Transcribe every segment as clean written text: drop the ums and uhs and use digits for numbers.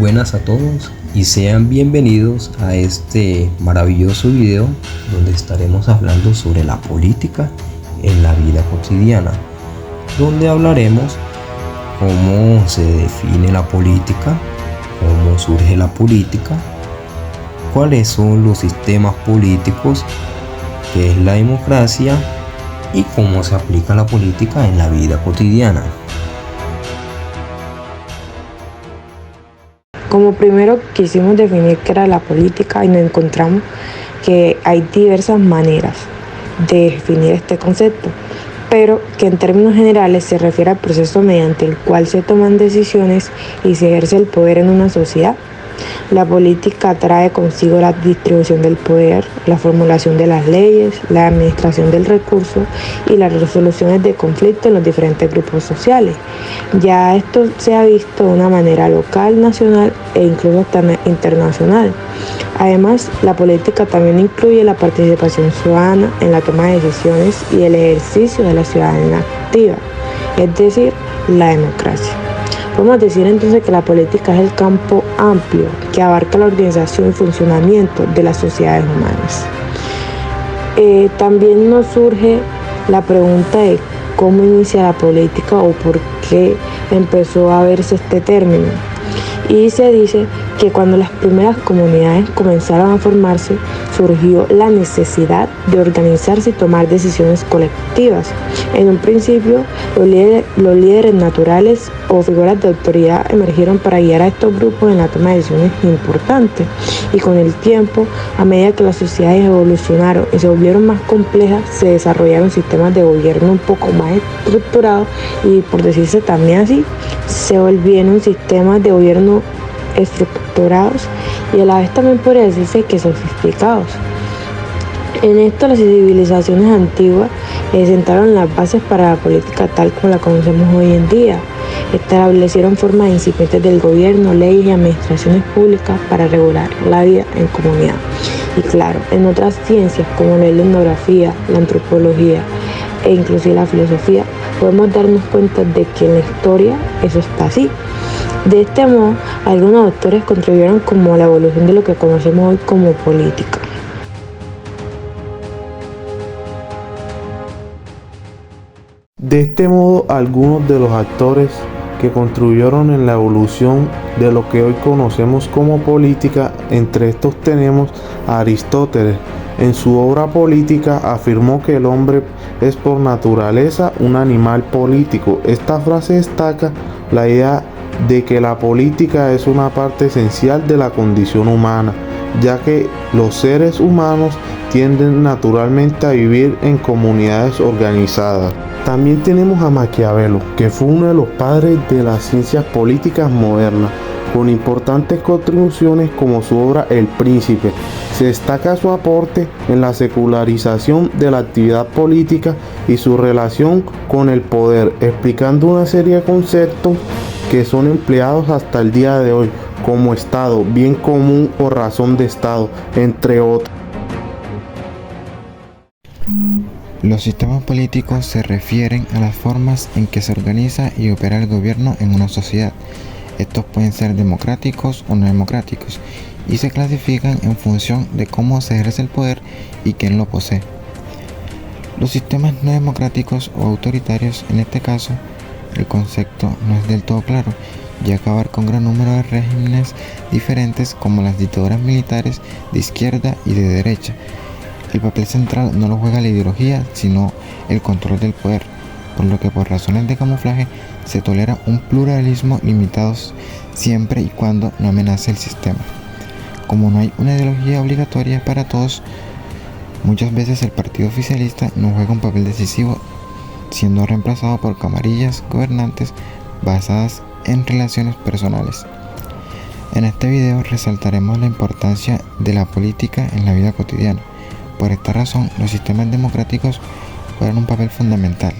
Buenas a todos y sean bienvenidos a este maravilloso video donde estaremos hablando sobre la política en la vida cotidiana, donde hablaremos cómo se define la política, cómo surge la política, cuáles son los sistemas políticos, qué es la democracia y cómo se aplica la política en la vida cotidiana. Como primero quisimos definir qué era la política y nos encontramos que hay diversas maneras de definir este concepto, pero que en términos generales se refiere al proceso mediante el cual se toman decisiones y se ejerce el poder en una sociedad. La política trae consigo la distribución del poder, la formulación de las leyes, la administración del recurso y las resoluciones de conflictos en los diferentes grupos sociales. Ya esto se ha visto de una manera local, nacional e incluso también internacional. Además, la política también incluye la participación ciudadana en la toma de decisiones y el ejercicio de la ciudadanía activa, es decir, la democracia. Podemos decir entonces que la política es el campo amplio que abarca la organización y funcionamiento de las sociedades humanas. También nos surge la pregunta de cómo inicia la política o por qué empezó a verse este término. Y se dice que cuando las primeras comunidades comenzaron a formarse, surgió la necesidad de organizarse y tomar decisiones colectivas. En un principio, los líderes naturales o figuras de autoridad emergieron para guiar a estos grupos en la toma de decisiones importantes. Y con el tiempo, a medida que las sociedades evolucionaron y se volvieron más complejas, se desarrollaron sistemas de gobierno un poco más estructurados y, por decirse también así, se volvieron sistemas de gobierno estructurados y a la vez también podría decirse que sofisticados. En esto las civilizaciones antiguas sentaron las bases para la política tal como la conocemos hoy en día. Establecieron formas incipientes del gobierno, leyes y administraciones públicas para regular la vida en comunidad. Y claro, en otras ciencias como la etnografía, la antropología e inclusive la filosofía, podemos darnos cuenta de que en la historia eso está así. De este modo, algunos autores contribuyeron como a la evolución de lo que conocemos hoy como política. De este modo, algunos de los actores que contribuyeron en la evolución de lo que hoy conocemos como política, entre estos tenemos a Aristóteles. En su obra Política afirmó que el hombre es por naturaleza un animal político. Esta frase destaca la idea de que la política es una parte esencial de la condición humana, ya que los seres humanos tienden naturalmente a vivir en comunidades organizadas. También tenemos a Maquiavelo, que fue uno de los padres de las ciencias políticas modernas, con importantes contribuciones como su obra El Príncipe. Se destaca su aporte en la secularización de la actividad política y su relación con el poder, explicando una serie de conceptos que son empleados hasta el día de hoy, como Estado, bien común o razón de Estado, entre otros. Los sistemas políticos se refieren a las formas en que se organiza y opera el gobierno en una sociedad. Estos pueden ser democráticos o no democráticos y se clasifican en función de cómo se ejerce el poder y quién lo posee. Los sistemas no democráticos o autoritarios, en este caso, el concepto no es del todo claro, ya que abarca un gran número de regímenes diferentes como las dictaduras militares de izquierda y de derecha. El papel central no lo juega la ideología, sino el control del poder, por lo que por razones de camuflaje se tolera un pluralismo limitado siempre y cuando no amenace el sistema. Como no hay una ideología obligatoria para todos, muchas veces el partido oficialista no juega un papel decisivo, siendo reemplazado por camarillas gobernantes basadas en relaciones personales. En este video resaltaremos la importancia de la política en la vida cotidiana. Por esta razón, los sistemas democráticos juegan un papel fundamental.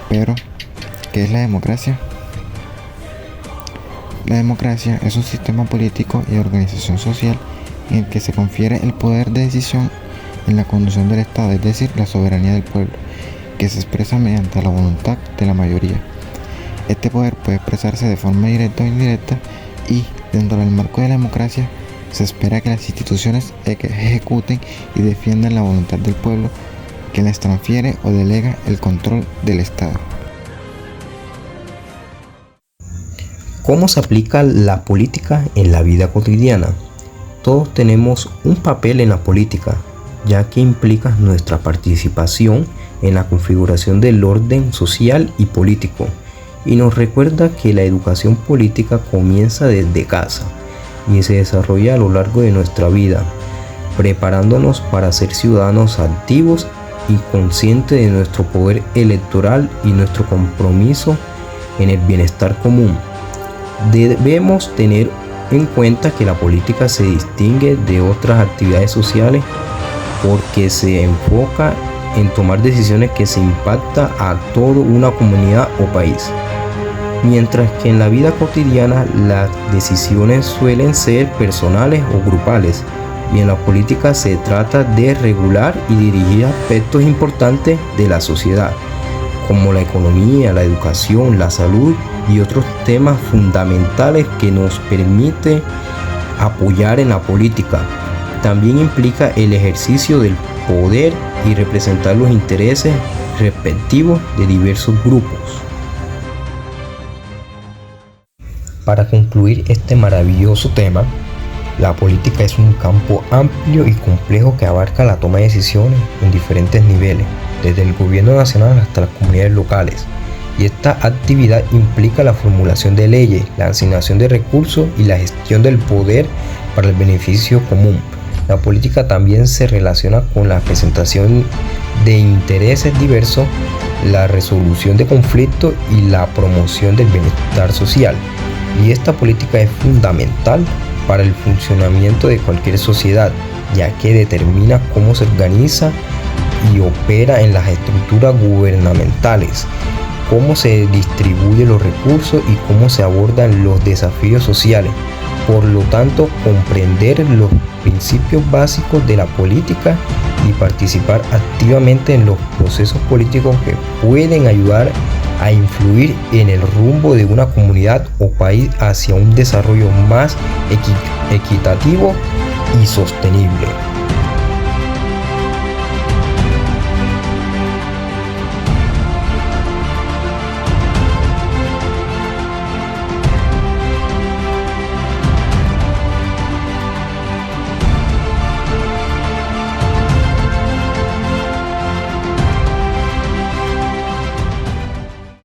Pero, ¿qué es la democracia? La democracia es un sistema político y de organización social en el que se confiere el poder de decisión en la conducción del Estado, es decir, la soberanía del pueblo, que se expresa mediante la voluntad de la mayoría. Este poder puede expresarse de forma directa o indirecta y Dentro del marco de la democracia, se espera que las instituciones ejecuten y defiendan la voluntad del pueblo que les transfiere o delega el control del Estado. ¿Cómo se aplica la política en la vida cotidiana? Todos tenemos un papel en la política, ya que implica nuestra participación en la configuración del orden social y político, y nos recuerda que la educación política comienza desde casa y se desarrolla a lo largo de nuestra vida, preparándonos para ser ciudadanos activos y conscientes de nuestro poder electoral y nuestro compromiso en el bienestar común. Debemos tener en cuenta que la política se distingue de otras actividades sociales porque se enfoca en tomar decisiones que se impactan a toda una comunidad o país. Mientras que en la vida cotidiana las decisiones suelen ser personales o grupales, y en la política se trata de regular y dirigir aspectos importantes de la sociedad, como la economía, la educación, la salud y otros temas fundamentales que nos permite apoyar en la política. También implica el ejercicio del poder y representar los intereses respectivos de diversos grupos. Para concluir este maravilloso tema, la política es un campo amplio y complejo que abarca la toma de decisiones en diferentes niveles, desde el gobierno nacional hasta las comunidades locales. Y esta actividad implica la formulación de leyes, la asignación de recursos y la gestión del poder para el beneficio común. La política también se relaciona con la presentación de intereses diversos, la resolución de conflictos y la promoción del bienestar social. Y esta política es fundamental para el funcionamiento de cualquier sociedad, ya que determina cómo se organiza y opera en las estructuras gubernamentales, cómo se distribuyen los recursos y cómo se abordan los desafíos sociales. Por lo tanto, comprender los principios básicos de la política y participar activamente en los procesos políticos que pueden ayudar a influir en el rumbo de una comunidad o país hacia un desarrollo más equitativo y sostenible.